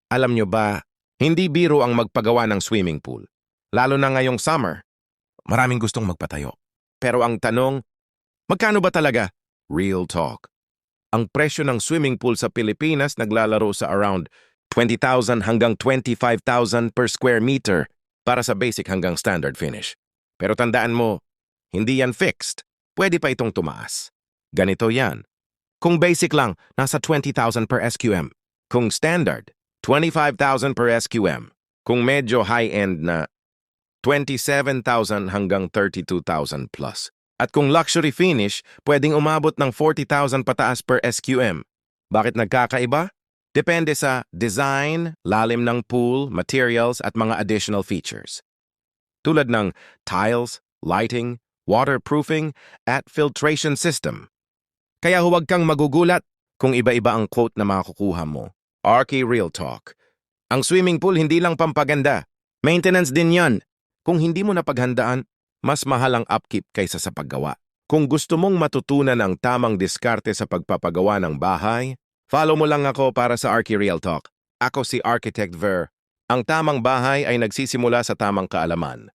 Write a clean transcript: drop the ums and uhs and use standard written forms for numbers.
Alam nyo ba, hindi biro ang magpagawa ng swimming pool. Lalo na ngayong summer. Maraming gustong magpatayo. Pero ang tanong, magkano ba talaga? Real talk. Ang presyo ng swimming pool sa Pilipinas naglalaro sa around 20,000 hanggang 25,000 per square meter para sa basic hanggang standard finish. Pero tandaan mo, hindi yan fixed. Pwede pa itong tumaas. Ganito yan. Kung basic lang, nasa 20,000 per SQM. Kung standard, 25,000 per SQM. Kung medyo high-end na, 27,000 hanggang 32,000 plus. At kung luxury finish, pwedeng umabot ng 40,000 pataas per SQM. Bakit nagkakaiba? Depende sa design, lalim ng pool, materials at mga additional features. Tulad ng tiles, lighting, waterproofing, at filtration system. Kaya huwag kang magugulat kung iba-iba ang quote na makukuha mo. Arky Real Talk. Ang swimming pool hindi lang pampaganda. Maintenance din yan. Kung hindi mo napaghandaan, mas mahal ang upkeep kaysa sa paggawa. Kung gusto mong matutunan ang tamang diskarte sa pagpapagawa ng bahay, follow mo lang ako para sa Arky Real Talk. Ako si Architect Ver. Ang tamang bahay ay nagsisimula sa tamang kaalaman.